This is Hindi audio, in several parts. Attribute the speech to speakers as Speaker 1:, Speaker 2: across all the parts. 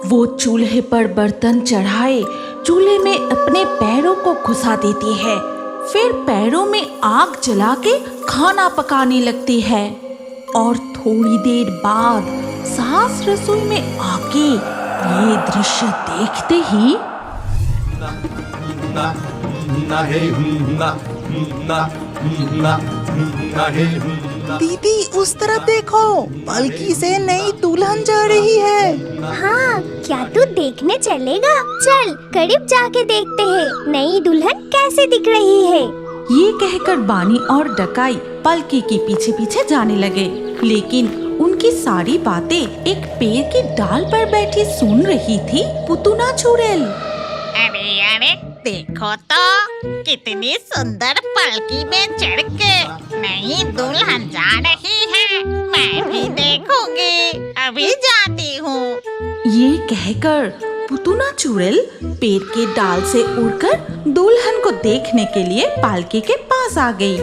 Speaker 1: वो चूल्हे पर बर्तन चढ़ाए चूल्हे में अपने पैरों को घुसा देती है। फिर पैरों में आग जला के खाना पकाने लगती है और थोड़ी देर बाद सास रसोई में आके ये दृश्य देखते ही
Speaker 2: दीदी उस तरफ देखो, पलकी से नई दुल्हन जा रही है।
Speaker 3: हाँ, क्या तू देखने चलेगा? चल करीब जाके देखते हैं नई दुल्हन कैसे दिख रही है।
Speaker 1: ये कहकर बानी और डकाई पलकी के पीछे पीछे जाने लगे, लेकिन उनकी सारी बातें एक पेड़ की डाल पर बैठी सुन रही थी पुतुना चुड़ैल।
Speaker 4: अरे अरे देखो तो कितनी सुंदर पलकी में चढ़ के नई दुल्हन जा रही है। मैं भी देखूंगी, अभी जाती हूँ।
Speaker 1: ये कहकर पुतुना चुड़ैल पेड़ के डाल से उड़कर दुल्हन को देखने के लिए पालकी के पास आ गई।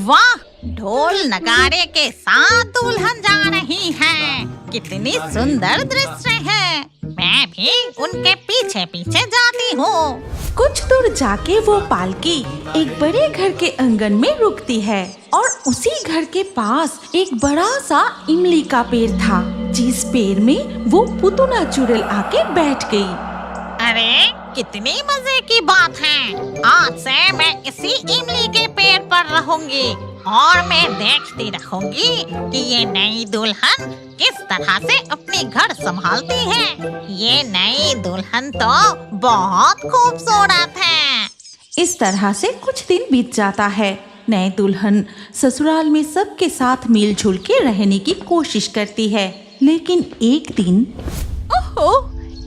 Speaker 4: वाह, ढोल नगाड़े के साथ दुल्हन जा रही है। कितनी सुंदर दृश्य है। मैं भी उनके पीछे पीछे जाती हूँ।
Speaker 1: कुछ दूर जाके वो पालकी एक बड़े घर के आंगन में रुकती है और उसी घर के पास एक बड़ा सा इमली का पेड़ था, जिस पेड़ में वो पुतुना चुड़ैल आके बैठ गई।
Speaker 4: अरे कितनी मजे की बात है। आज से मैं इसी इमली के पेड़ पर रहूंगी और मैं देखती रहूंगी कि ये नई दुल्हन किस तरह से अपनी घर संभालती है। ये नई दुल्हन तो बहुत खूबसूरत है।
Speaker 1: इस तरह से कुछ दिन बीत जाता है। नई दुल्हन ससुराल में सबके साथ मिलजुल के रहने की कोशिश करती है, लेकिन एक दिन ओहो,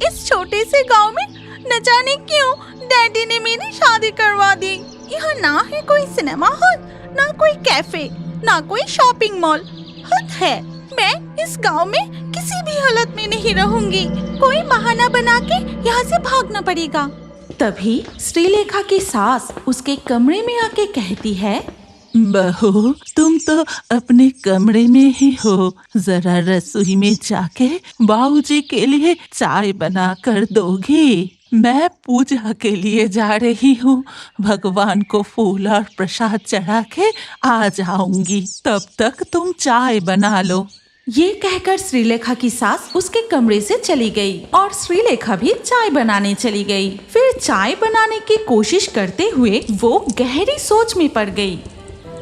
Speaker 1: इस छोटे से गांव में न जाने क्यों डैडी ने मेरी शादी करवा दी। यहाँ ना है कोई सिनेमा हॉल, ना कोई कैफे, ना कोई शॉपिंग मॉल। हद है, मैं इस गांव में किसी भी हालत में नहीं रहूंगी। कोई बहाना बना के यहाँ से भागना पड़ेगा। तभी श्रीलेखा की सास उसके कमरे में आके कहती है,
Speaker 2: बहू तुम तो अपने कमरे में ही हो, जरा रसोई में जाके बाबूजी के लिए चाय बना कर दोगी? मैं पूजा के लिए जा रही हूँ, भगवान को फूल और प्रसाद चढ़ा के आ जाऊंगी, तब तक तुम चाय बना लो।
Speaker 1: ये कहकर श्रीलेखा की सास उसके कमरे से चली गई और श्रीलेखा भी चाय बनाने चली गई। फिर चाय बनाने की कोशिश करते हुए वो गहरी सोच में पड़ गई।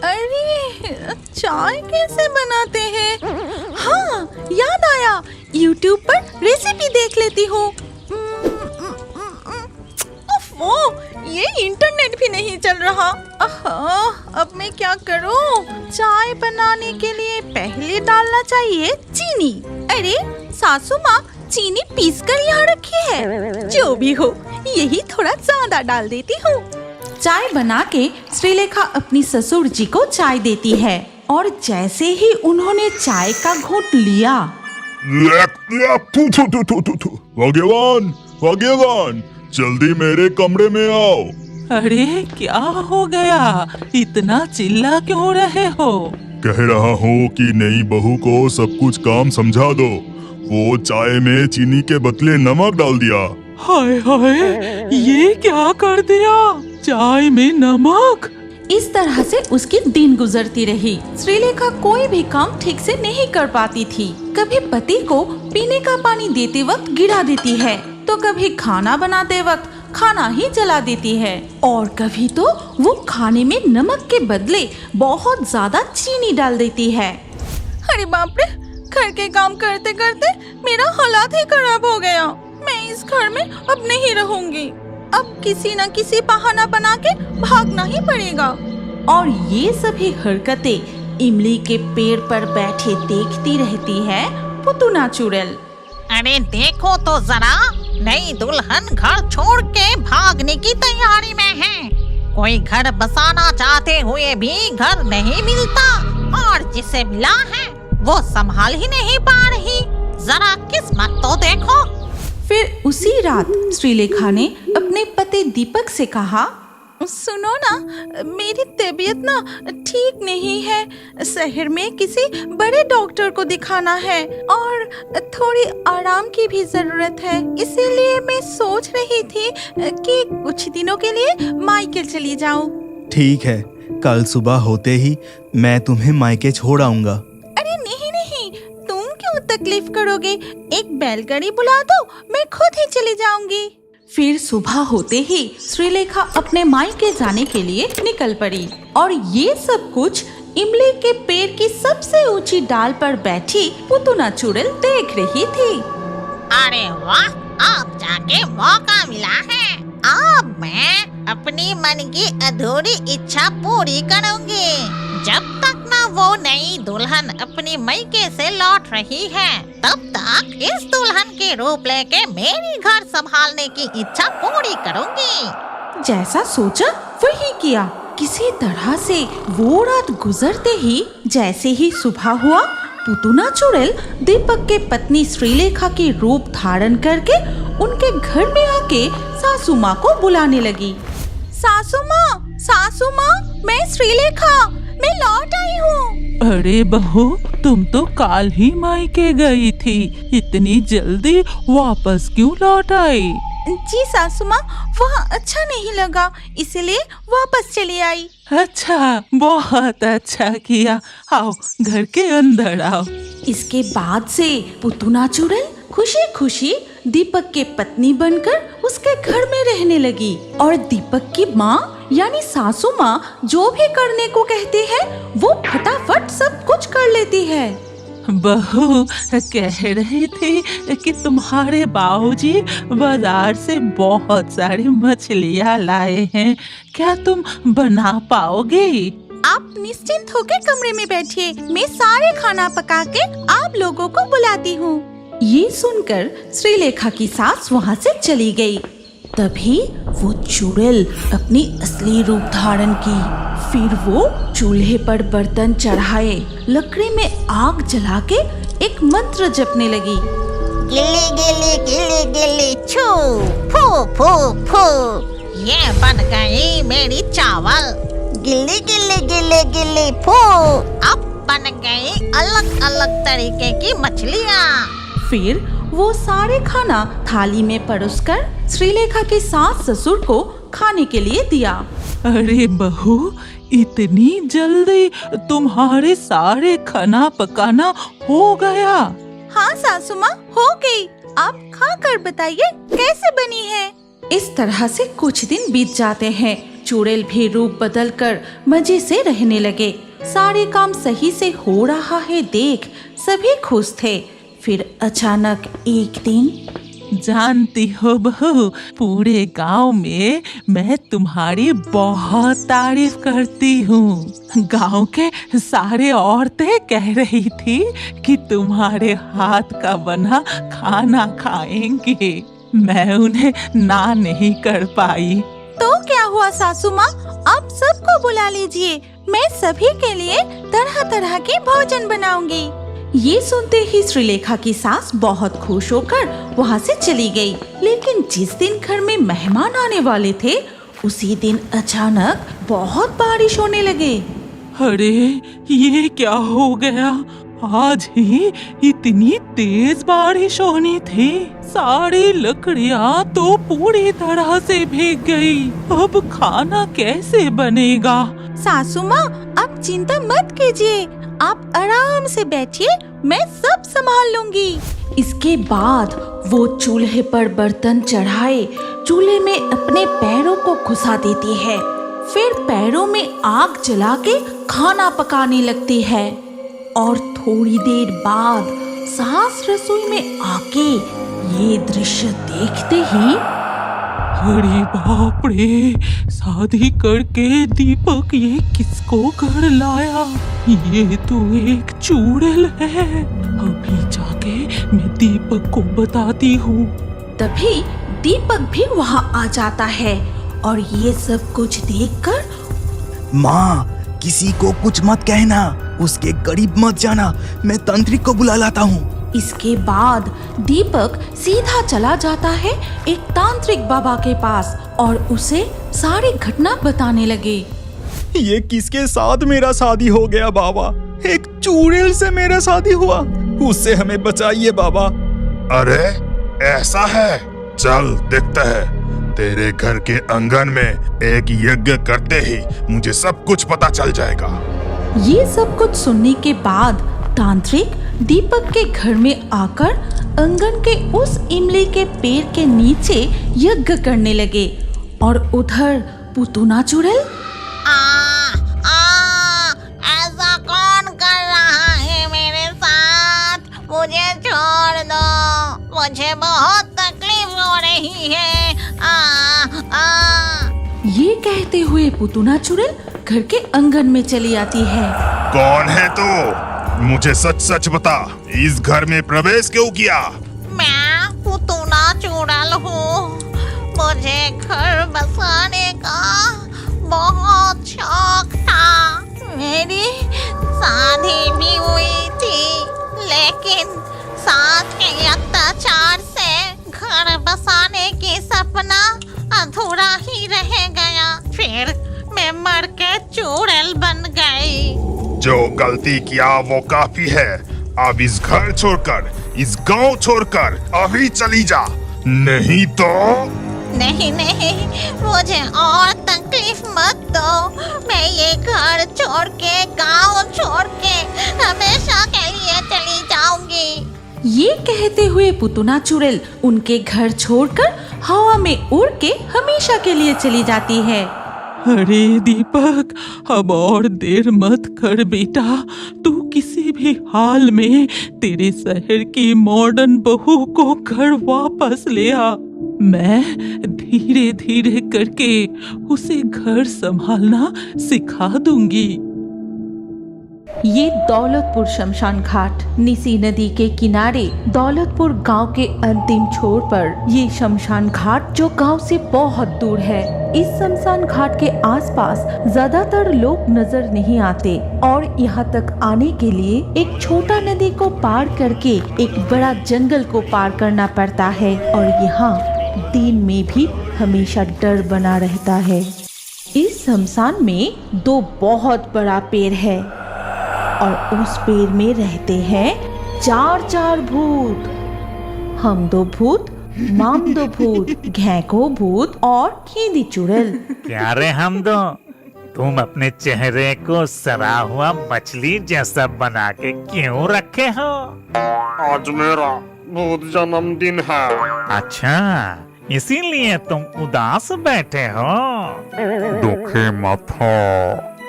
Speaker 1: अरे चाय कैसे बनाते हैं? हाँ, याद आया, YouTube पर रेसिपी देख लेती हूँ। वो ये इंटरनेट भी नहीं चल रहा। अब मैं क्या करूं? चाय बनाने के लिए पहले डालना चाहिए चीनी। अरे सासू माँ, चीनी पीसकर यहाँ रखी है। जो भी हो, यही थोड़ा ज्यादा डाल देती हूँ। चाय बना के श्रीलेखा अपनी ससुर जी को चाय देती है और जैसे ही उन्होंने चाय का घूंट लिया,
Speaker 5: भाग्यवान जल्दी मेरे कमरे में आओ।
Speaker 2: अरे क्या हो गया? इतना चिल्ला क्यों रहे हो?
Speaker 5: कह रहा हूँ कि नई बहू को सब कुछ काम समझा दो। वो चाय में चीनी के बदले नमक डाल दिया।
Speaker 2: हाय हाय, ये क्या कर दिया? चाय में नमक?
Speaker 1: इस तरह से उसकी दिन गुजरती रही। श्रीलेखा कोई भी काम ठीक से नहीं कर पाती थी। कभी पति को पीने का पानी देते वक्त गिरा देती है, तो कभी खाना बनाते वक्त खाना ही जला देती है, और कभी तो वो खाने में नमक के बदले बहुत ज्यादा चीनी डाल देती है। अरे बाप रे, घर के काम करते करते मेरा हालात ही खराब हो गया। मैं इस घर में अब नहीं रहूंगी। अब किसी न किसी बहाना बना के भागना ही पड़ेगा। और ये सभी हरकतें इमली के पेड़ पर बैठे देखती रहती है पुतुना चुड़ैल।
Speaker 4: अरे देखो तो जरा, नई दुल्हन घर छोड़ के भागने की तैयारी में है। कोई घर बसाना चाहते हुए भी घर नहीं मिलता, और जिसे मिला है वो संभाल ही नहीं पा रही। जरा किस्मत तो देखो।
Speaker 1: फिर उसी रात श्रीलेखा ने अपने पति दीपक से कहा, सुनो ना, मेरी तबीयत ना ठीक नहीं है। शहर में किसी बड़े डॉक्टर को दिखाना है और थोड़ी आराम की भी जरूरत है। इसीलिए मैं सोच रही थी कि कुछ दिनों के लिए मायके चली जाऊं।
Speaker 6: ठीक है, कल सुबह होते ही मैं तुम्हें मायके छोड़ आऊंगा।
Speaker 1: अरे नहीं नहीं, तुम क्यों तकलीफ करोगे? एक बैलगाड़ी बुला दो, मैं खुद ही चली जाऊंगी। फिर सुबह होते ही श्रीलेखा अपने मायके जाने के लिए निकल पड़ी और ये सब कुछ इमली के पेड़ की सबसे ऊंची डाल पर बैठी पुतुना चुड़ैल देख रही थी।
Speaker 4: अरे वाह, अब जाके मौका मिला है। अब मैं अपनी मन की अधूरी इच्छा पूरी करूंगी। जब तक ना वो नई दुल्हन अपनी मायके से लौट रही है, तब तक इस दुल्हन के रूप लेके मेरी घर संभालने की इच्छा पूरी करूंगी।
Speaker 1: जैसा सोचा वही किया। किसी तरह से वो रात गुजरते ही जैसे ही सुबह हुआ, पुतुना चुड़ैल दीपक के पत्नी श्रीलेखा के रूप धारण करके उनके घर में आके सासू माँ को बुलाने लगी। सासू माँ, मैं श्रीलेखा, मैं लौट आई हूँ।
Speaker 2: अरे बहू, तुम तो काल ही मायके गई थी, इतनी जल्दी वापस क्यों लौट आई?
Speaker 1: जी सासू माँ, वहाँ अच्छा नहीं लगा, इसलिए वापस चली आई।
Speaker 2: अच्छा, बहुत अच्छा किया। आओ, घर के अंदर आओ।
Speaker 1: इसके बाद से पुतुना चुड़ैल खुशी खुशी दीपक के पत्नी बनकर उसके घर में रहने लगी और दीपक की माँ यानी सासू माँ जो भी करने को कहती है वो फटाफट सब कुछ कर लेती है।
Speaker 2: बहू कह रही थी कि तुम्हारे बाबूजी बाजार से बहुत सारी मछलियाँ लाए हैं, क्या तुम बना पाओगे?
Speaker 1: आप निश्चिंत होकर कमरे में बैठिए, मैं सारे खाना पका के आप लोगों को बुलाती हूँ। ये सुनकर श्रीलेखा की सास वहाँ से चली गई। तभी वो चुड़ैल अपनी असली रूप धारण की। फिर वो चूल्हे पर बर्तन चढ़ाए, लकड़ी में आग जला के एक मंत्र जपने लगी।
Speaker 4: गिल्ली गिल्ली गिल्ली गिल्ली छू, फू फू फू, ये बन गई मेरी चावल। गिल्ली गिल्ली गिल्ली गिल्ली फू, अब बन गई अलग अलग तरीके की मछलियाँ।
Speaker 1: फिर वो सारे खाना थाली में परोसकर श्रीलेखा के सास ससुर को खाने के लिए दिया।
Speaker 2: अरे बहू, इतनी जल्दी तुम्हारे सारे खाना पकाना हो गया?
Speaker 1: हाँ सासू माँ, हो गई। आप खा कर बताइए कैसे बनी है। इस तरह से कुछ दिन बीत जाते हैं। चुड़ैल भी रूप बदल कर मजे से रहने लगे। सारे काम सही से हो रहा है देख सभी खुश थे। फिर अचानक एक दिन,
Speaker 2: जानती हो बहू, पूरे गांव में मैं तुम्हारी बहुत तारीफ करती हूँ। गांव के सारे औरतें कह रही थी कि तुम्हारे हाथ का बना खाना खाएंगे। मैं उन्हें ना नहीं कर पाई।
Speaker 1: तो क्या हुआ सासू माँ, आप सबको बुला लीजिए, मैं सभी के लिए तरह तरह के भोजन बनाऊंगी। ये सुनते ही श्रीलेखा की सास बहुत खुश होकर वहाँ से चली गई। लेकिन जिस दिन घर में मेहमान आने वाले थे, उसी दिन अचानक बहुत बारिश होने लगे।
Speaker 2: अरे ये क्या हो गया? आज ही इतनी तेज बारिश होनी थी। सारी लकड़ियाँ तो पूरी तरह से भीग गई। अब खाना कैसे बनेगा?
Speaker 1: सासू माँ, आप चिंता मत कीजिए, आप आराम से बैठिए, मैं सब संभाल लूंगी। इसके बाद वो चूल्हे पर बर्तन चढ़ाए चूल्हे में अपने पैरों को घुसा देती है। फिर पैरों में आग जला के खाना पकाने लगती है और थोड़ी देर बाद सास रसोई में आके ये दृश्य देखते ही,
Speaker 2: अरे बाप रे, शादी करके दीपक ये किसको घर लाया? ये तो एक चुड़ैल है। अभी जाके मैं दीपक को बताती हूँ।
Speaker 1: तभी दीपक भी वहाँ आ जाता है और ये सब कुछ देखकर,
Speaker 6: माँ, किसी को कुछ मत कहना, उसके करीब मत जाना, मैं तांत्रिक को बुला लाता हूँ।
Speaker 1: इसके बाद दीपक सीधा चला जाता है एक तांत्रिक बाबा के पास और उसे सारी घटना बताने लगे।
Speaker 6: ये किसके साथ मेरा शादी हो गया बाबा? एक चुड़ैल से मेरा शादी हुआ, उससे हमें बचाइए बाबा।
Speaker 5: अरे ऐसा है, चल देखते हैं। तेरे घर के आंगन में एक यज्ञ करते ही मुझे सब कुछ पता चल जाएगा।
Speaker 1: ये सब कुछ सुनने के बाद तांत्रिक दीपक के घर में आकर आंगन के उस इमली के पेड़ के नीचे यज्ञ करने लगे और उधर पुतुना चुड़ैल
Speaker 4: ऐसा कौन कर रहा है मेरे साथ? मुझे छोड़ दो, मुझे बहुत तकलीफ हो रही है।
Speaker 1: ये कहते हुए पुतुना चुड़ैल घर के आंगन में चली आती है।
Speaker 5: कौन है तू? मुझे सच सच बता, इस घर में प्रवेश क्यों किया?
Speaker 4: मैं पुतुना चुड़ैल हूँ। मुझे घर बसाने का बहुत शौक था। मेरी शादी भी हुई थी, लेकिन सास के अत्याचार से घर बसाने की सपना अधूरा ही रह गया। फिर मैं मर के चुड़ैल बन गई।
Speaker 5: जो गलती किया वो काफी है। अब इस घर छोड़कर, इस गांव छोड़कर अभी चली जा, नहीं तो।
Speaker 4: नहीं, मुझे और तकलीफ मत दो। मैं ये घर छोड़ के, गांव छोड़ के हमेशा के लिए चली जाऊंगी।
Speaker 1: ये कहते हुए पुतुना चुड़ैल उनके घर छोड़कर हवा में उड़ के हमेशा के लिए चली जाती है।
Speaker 2: अरे दीपक, अब और देर मत कर बेटा। तू किसी भी हाल में तेरे शहर की मॉडर्न बहू को घर वापस ले आ। मैं धीरे धीरे करके उसे घर संभालना सिखा दूंगी।
Speaker 1: ये दौलतपुर शमशान घाट निसी नदी के किनारे दौलतपुर गांव के अंतिम छोर पर ये शमशान घाट जो गांव से बहुत दूर है। इस शमशान घाट के आसपास ज्यादातर लोग नजर नहीं आते और यहाँ तक आने के लिए एक छोटा नदी को पार करके एक बड़ा जंगल को पार करना पड़ता है और यहाँ दिन में भी हमेशा डर बना रहता है। इस शमशान में दो बहुत बड़ा पेड़ है और उस पेड़ में रहते हैं चार भूत। हम दो भूत, माम दो भूत, घेको भूत और खेदी चुड़ैल।
Speaker 7: क्या रे हम दो, तुम अपने चेहरे को सड़ा हुआ मछली जैसा बना के क्यों रखे हो?
Speaker 8: आज मेरा भूत जन्मदिन है।
Speaker 7: अच्छा, इसीलिए तुम उदास बैठे हो?
Speaker 8: दुखी मत हो,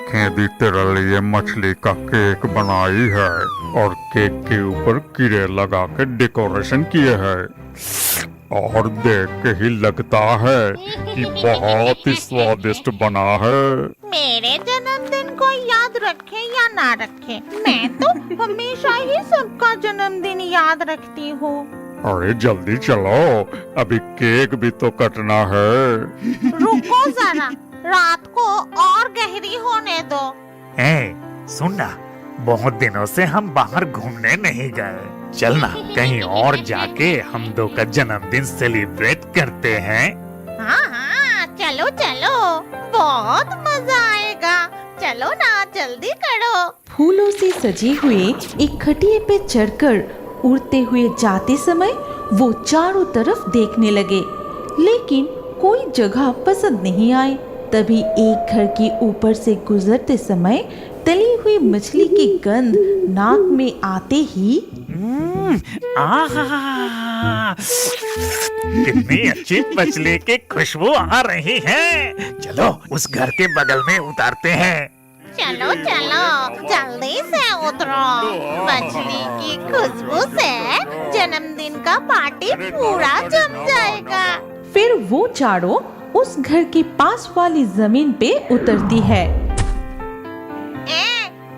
Speaker 8: खेदी तेरे लिए मछली का केक बनाई है और केक के ऊपर कीड़े लगा के डेकोरेशन किए हैं और देख के ही लगता है कि बहुत ही स्वादिष्ट बना है।
Speaker 4: मेरे जन्मदिन को याद रखे या ना रखे, मैं तो हमेशा ही सबका जन्मदिन याद रखती हूँ।
Speaker 8: अरे जल्दी चलो, अभी केक भी तो कटना है।
Speaker 4: रुको जरा, रात को और गहरी होने दो।
Speaker 7: सुनना, बहुत दिनों से हम बाहर घूमने नहीं गए। चलना कहीं और जाके हम दो का जन्मदिन सेलिब्रेट करते हैं।
Speaker 4: हाँ, चलो चलो, बहुत मजा आएगा। चलो ना, जल्दी करो।
Speaker 1: फूलों से सजे हुए एक खटिए पे चढ़कर उड़ते हुए जाते समय वो चारों तरफ देखने लगे, लेकिन कोई जगह पसंद नहीं आई। तभी एक घर के ऊपर से गुजरते समय तली हुई मछली की गंध नाक में आते ही
Speaker 7: कितनी अच्छी मछली की खुशबू आ रही है। चलो उस घर के बगल में उतारते हैं।
Speaker 4: चलो चलो, जल्दी से उतरो। मछली की खुशबू से जन्मदिन का पार्टी पूरा जम जाएगा।
Speaker 1: फिर वो चारों उस घर के पास वाली जमीन पे उतरती है।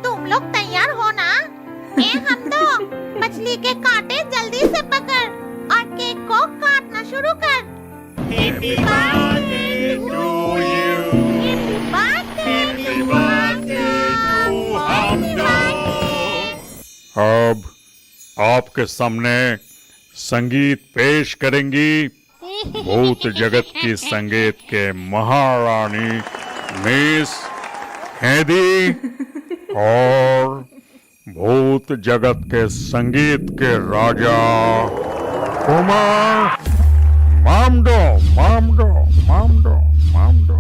Speaker 4: तुम लोग तैयार हो ना? हम तो मछली के कांटे जल्दी से पकड़ और केक को काटना शुरू कर। Happy birthday to you. Happy birthday to you.
Speaker 8: अब आपके सामने संगीत पेश करेंगी भूत जगत की संगीत के महारानी मिस हैदी और भूत जगत के संगीत के राजा कुमार मामडो मामडो मामडो मामडो।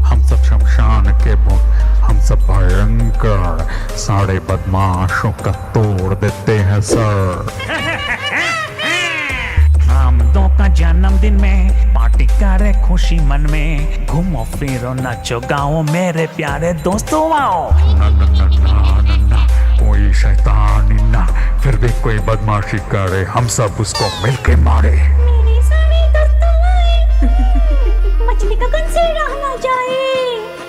Speaker 8: हम सब शमशान के भूत, हम सब भयंकर सारे बदमाशों का तोड़ देते हैं सर।
Speaker 9: हम दो का जन्मदिन में पार्टी करे खुशी मन में, घूमो फिरो नाचो गाओ मेरे प्यारे दोस्तों आओ।
Speaker 8: ना ना ना ना ना ना, कोई शैतानी ना, फिर भी कोई बदमाशी करे हम सब उसको मिलके मारे।
Speaker 3: मेरे सारे दोस्तों आए, मछली का कौन से रह ना जाए,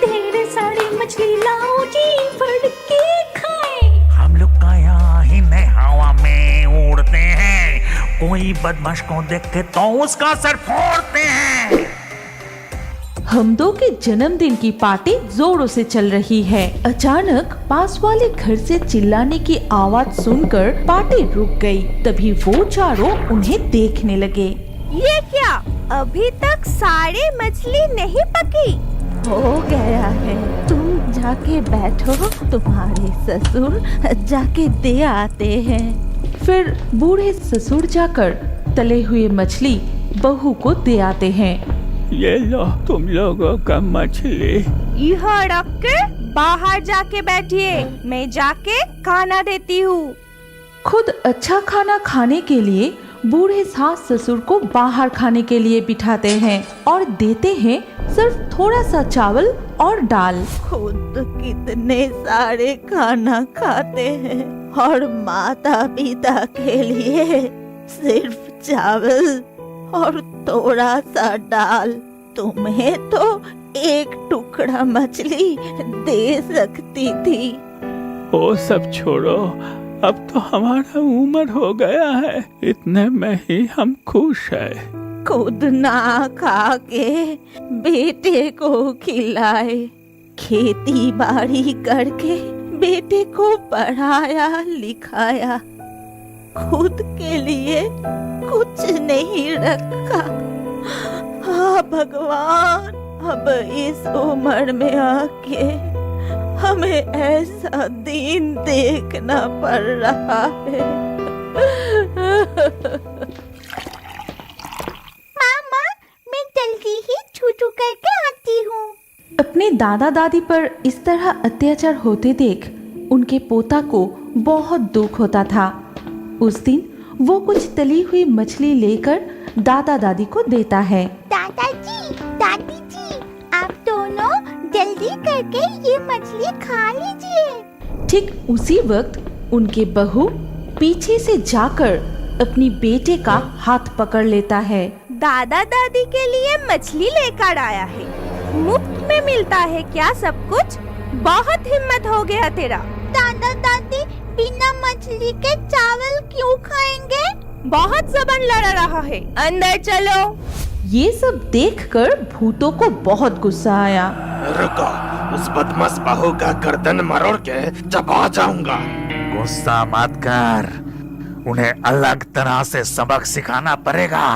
Speaker 3: तेरे सारे मछली लाओ जी भर के खाए।
Speaker 9: हम लोग का यहाँ ही नहीं हवा में उड़ते हैं, कोई बदमाश को देखे तो उसका सर फोड़ते हैं।
Speaker 1: हमदो के जन्मदिन की पार्टी जोरों से चल रही है। अचानक पास वाले घर से चिल्लाने की आवाज सुनकर पार्टी रुक गई। तभी वो चारों उन्हें देखने लगे।
Speaker 3: ये क्या, अभी तक सारे मछली नहीं पकी?
Speaker 1: हो गया है, तुम जाके बैठो, तुम्हारे ससुर जाके दे आते हैं। फिर बूढ़े ससुर जाकर तले हुए मछली बहू को दे आते हैं।
Speaker 6: ये लो तुम लोगों का मछली।
Speaker 3: यह रख के बाहर जाके बैठिए, मैं जाके खाना देती हूँ।
Speaker 1: खुद अच्छा खाना खाने के लिए बूढ़े सास ससुर को बाहर खाने के लिए बिठाते हैं और देते हैं सिर्फ थोड़ा सा चावल और दाल।
Speaker 2: खुद कितने सारे खाना खाते हैं और माता पिता के लिए सिर्फ चावल और थोड़ा सा दाल। तुम्हें तो एक टुकड़ा मछली दे सकती थी।
Speaker 6: वो सब छोड़ो, अब तो हमारा उम्र हो गया है, इतने में ही हम खुश हैं।
Speaker 2: खुद ना खा के बेटे को खिलाए, खेती बाड़ी करके बेटे को पढ़ाया लिखाया, खुद के लिए कुछ नहीं रखा। हाँ भगवान, अब इस उम्र में आके हमें ऐसा दिन देखना पड़ रहा है।
Speaker 3: मामा, मैं जल्दी ही छू करके आती हूँ।
Speaker 1: अपने दादा दादी पर इस तरह अत्याचार होते देख उनके पोता को बहुत दुख होता था। उस दिन वो कुछ तली हुई मछली लेकर दादा दादी को देता है।
Speaker 3: दादाजी, दादी जी, आप दोनों जल्दी करके ये मछली खा लीजिए।
Speaker 1: ठीक उसी वक्त उनके बहू पीछे से जाकर अपनी बेटे का हाथ पकड़ लेता है।
Speaker 3: दादा दादी के लिए मछली लेकर आया है, मुफ्त में मिलता है क्या सब कुछ? बहुत हिम्मत हो गया तेरा। दादा दादी बिना मछली के चावल क्यों खाएंगे? बहुत जबन लड़ा रहा है, अंदर चलो।
Speaker 1: ये सब देखकर भूतों को बहुत गुस्सा आया।
Speaker 10: रुको, उस बदमाश बहू का गर्दन मरोड़ के चबा जाऊंगा।
Speaker 9: गुस्सा मत कर, उन्हें अलग तरह से सबक सिखाना पड़ेगा।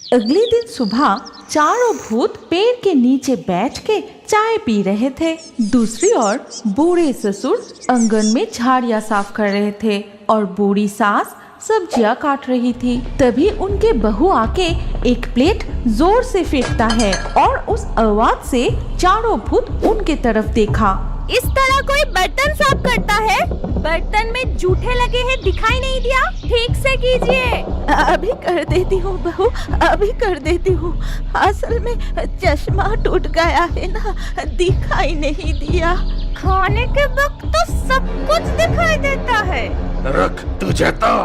Speaker 1: अगले दिन सुबह चारों भूत पेड़ के नीचे बैठ के चाय पी रहे थे। दूसरी ओर बूढ़े ससुर आंगन में झाड़ियाँ साफ कर रहे थे और बूढ़ी सास सब्जियां काट रही थी। तभी उनके बहू आके एक प्लेट जोर से फेंकता है और उस आवाज से चारों भूत उनके तरफ देखा।
Speaker 3: इस तरह कोई बर्तन साफ करता है? बर्तन में जूठे लगे हैं, दिखाई नहीं दिया? ठीक से कीजिए।
Speaker 2: अभी कर देती हूँ बहू, अभी कर देती हूँ। असल में चश्मा टूट गया है ना, दिखाई नहीं दिया।
Speaker 3: खाने के वक्त तो सब कुछ दिखाई देता है।
Speaker 10: रुक, तुझे तो।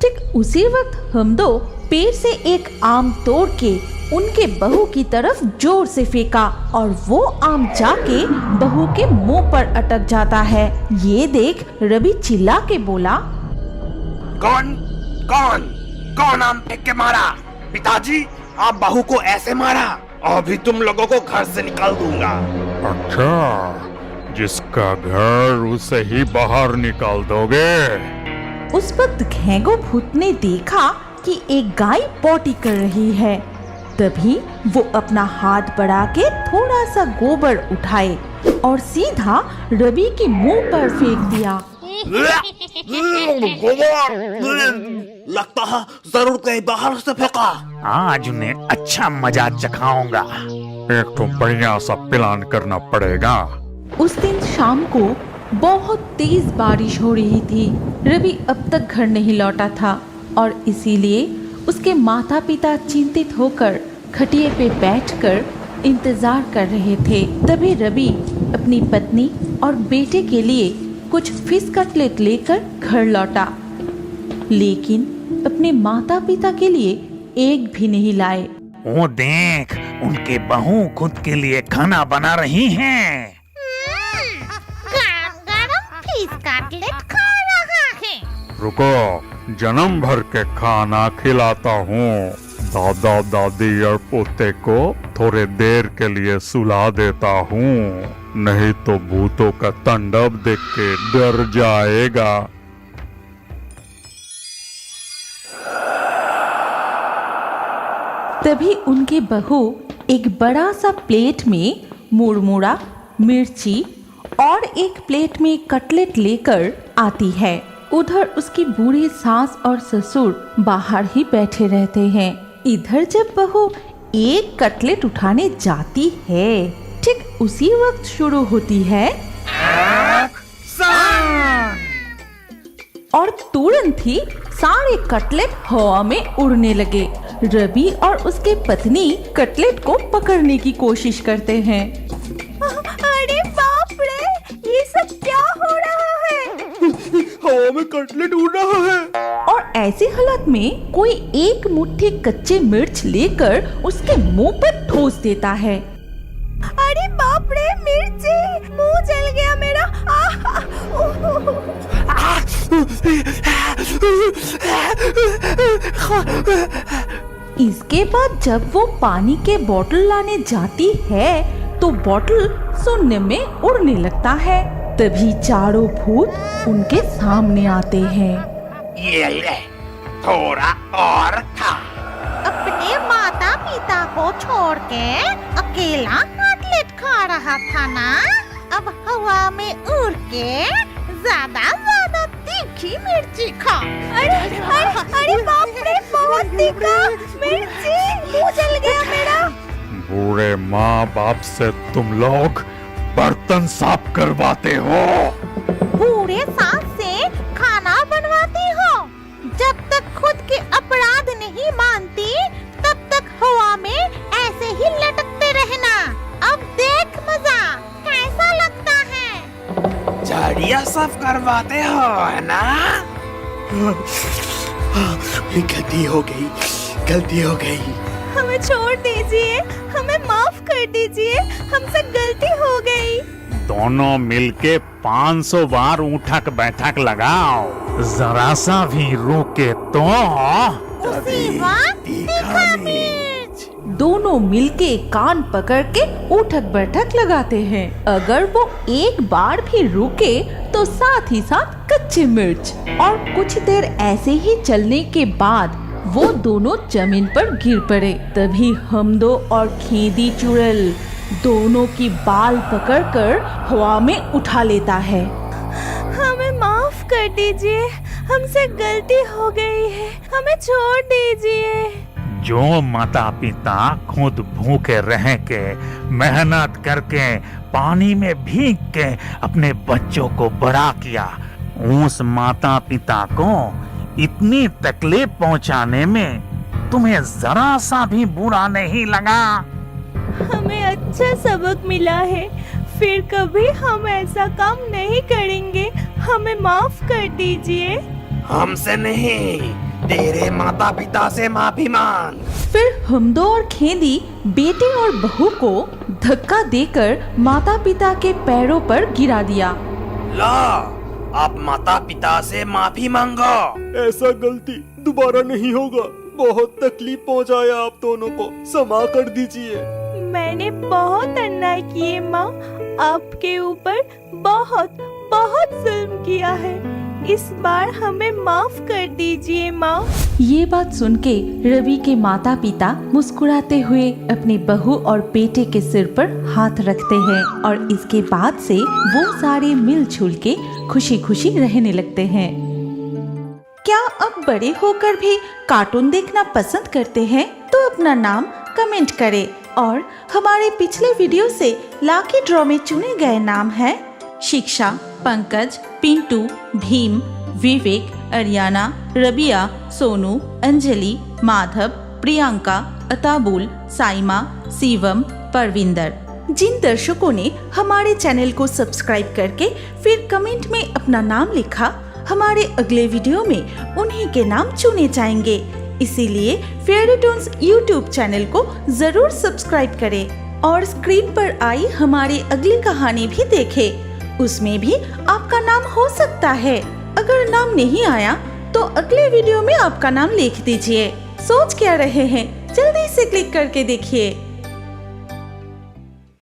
Speaker 1: ठीक उसी वक्त हमदो पेड़ से एक आम तोड़ के उनके बहू की तरफ जोर से फेंका और वो आम जाके बहू के मुंह पर अटक जाता है। ये देख रवि चिल्ला के बोला,
Speaker 10: कौन कौन कौन आम फेंक के मारा? पिताजी, आप बहू को ऐसे मारा? अभी तुम लोगों को घर से निकाल दूंगा।
Speaker 8: अच्छा, जिसका घर उसे ही बाहर निकाल दोगे?
Speaker 1: उस वक्त घेंगो भूत ने देखा कि एक गाय पॉटी कर रही है। तभी वो अपना हाथ बढ़ा के थोड़ा सा गोबर उठाए और सीधा रवि के मुंह पर फेंक दिया।
Speaker 10: लगता है जरूर कहीं बाहर से फेंका।
Speaker 7: आज उन्हें अच्छा मजा चखाऊंगा।
Speaker 8: एक तो बढ़िया सा प्लान करना पड़ेगा।
Speaker 1: उस दिन शाम को बहुत तेज बारिश हो रही थी। रवि अब तक घर नहीं लौटा था और इसीलिए उसके माता पिता चिंतित होकर खटिए पे बैठकर इंतजार कर रहे थे। तभी रवि अपनी पत्नी और बेटे के लिए कुछ फिश कटलेट लेकर घर लौटा, लेकिन अपने माता पिता के लिए एक भी नहीं लाए।
Speaker 9: वो देख, उनके बहू खुद के लिए खाना बना रही हैं।
Speaker 4: गरम गरम फिश कटलेट खा रहा है।
Speaker 8: रुको, जन्म भर के खाना खिलाता हूँ। दादा दादी और पोते को थोड़े देर के लिए सुला देता हूँ, नहीं तो भूतों का तांडव देख के डर जाएगा।
Speaker 1: तभी उनके बहू एक बड़ा सा प्लेट में मुड़मुड़ा, मिर्ची और एक प्लेट में कटलेट लेकर आती है। उधर उसकी बूढ़ी सास और ससुर बाहर ही बैठे रहते हैं। इधर जब बहू एक कटलेट उठाने जाती है, ठीक उसी वक्त शुरू होती है और तुरंत ही सारे कटलेट हवा में उड़ने लगे। रवि और उसके पत्नी कटलेट को पकड़ने की कोशिश करते हैं।
Speaker 3: अरे बाप रे, ये सब क्या हो रहा है?
Speaker 6: हवा में कटलेट उड़ रहा है।
Speaker 1: और ऐसी हालत में कोई एक मुट्ठी कच्चे मिर्च लेकर उसके मुंह पर ठोस देता है।
Speaker 3: अरे बाप रे, मिर्ची, मुंह जल गया मेरा।
Speaker 1: इसके बाद जब वो पानी के बोतल लाने जाती है तो बोतल शून्य में उड़ने लगता है। तभी चारों भूत उनके सामने आते हैं।
Speaker 10: ये ले, थोड़ा और खा।
Speaker 4: अपने माता पिता को छोड़ के अकेला कटलेट खा रहा था ना, अब हवा में उड़ के ज्यादा तीखी मिर्ची खा।
Speaker 3: अरे अरे अरे बाप रे, बहुत तीखा मिर्ची, मुंह जल गया मेरा।
Speaker 8: बूढ़े माँ बाप से तुम लोग बर्तन साफ करवाते हो।
Speaker 4: बूढ़े सास से खाना बनवाती हो। जब तक खुद के अपराध नहीं मानती तब तक हवा में ऐसे ही लटकते रहना। अब देख मजा कैसा लगता है।
Speaker 10: झाड़ियाँ साफ करवाते हो, है ना? गलती हो गई, गलती हो गई।
Speaker 3: हमें छोड़ दीजिए, हमें माफ कर दीजिए, हमसे गलती हो गई।
Speaker 7: दोनों मिलके 500 बार उठक बैठक लगाओ, जरा सा भी रुके तो।
Speaker 4: उसी वक्त तीखा मिर्च।
Speaker 1: दोनों मिलके कान पकड़ के उठक बैठक लगाते हैं। अगर वो एक बार भी रुके तो साथ ही साथ कच्चे मिर्च। और कुछ देर ऐसे ही चलने के बाद वो दोनों जमीन पर गिर पड़े। तभी हमदो और खेदी चुड़ैल दोनों की बाल पकड़कर हवा में उठा लेता है।
Speaker 3: हमें माफ कर दीजिए, हमसे गलती हो गई है, हमें छोड़ दीजिए।
Speaker 7: जो माता पिता खुद भूखे रह के मेहनत करके पानी में भीग के अपने बच्चों को बड़ा किया, उस माता पिता को इतनी तकलीफ पहुंचाने में तुम्हें जरा सा भी बुरा नहीं लगा?
Speaker 3: हमें अच्छा सबक मिला है, फिर कभी हम ऐसा काम नहीं करेंगे, हमें माफ कर दीजिए।
Speaker 10: हमसे नहीं, तेरे माता पिता से माफी मांग।
Speaker 1: फिर हमदो और खेदी बेटे और बहू को धक्का देकर माता पिता के पैरों पर गिरा दिया।
Speaker 10: ला, अब माता पिता से माफी मांगो।
Speaker 6: ऐसा गलती दोबारा नहीं होगा। बहुत तकलीफ पहुंचाया आप दोनों को, क्षमा कर दीजिए।
Speaker 3: मैंने बहुत अन्याय किए माँ, आपके ऊपर बहुत बहुत जुल्म किया है। इस बार हमें माफ कर दीजिए माँ।
Speaker 1: ये बात सुन के रवि के माता पिता मुस्कुराते हुए अपनी बहू और बेटे के सिर पर हाथ रखते हैं और इसके बाद से वो सारे मिलजुल के खुशी खुशी रहने लगते हैं। क्या अब बड़े होकर भी कार्टून देखना पसंद करते हैं? तो अपना नाम कमेंट करें और हमारे पिछले वीडियो से लाकी ड्रॉ में चुने गए नाम हैं शिक्षा, पंकज, पिंटू, भीम, विवेक, अरियाना, रबिया, सोनू, अंजलि, माधव, प्रियंका, अताबुल, साइमा, शिवम, परविंदर। जिन दर्शकों ने हमारे चैनल को सब्सक्राइब करके फिर कमेंट में अपना नाम लिखा, हमारे अगले वीडियो में उन्हीं के नाम चुने जाएंगे। इसीलिए फेयरी टोन्स यूट्यूब चैनल को जरूर सब्सक्राइब करें और स्क्रीन पर आई हमारी अगली कहानी भी देखें। उसमें भी आपका नाम हो सकता है। अगर नाम नहीं आया तो अगले वीडियो में आपका नाम लिख दीजिए। सोच क्या रहे हैं? जल्दी से क्लिक करके देखिए।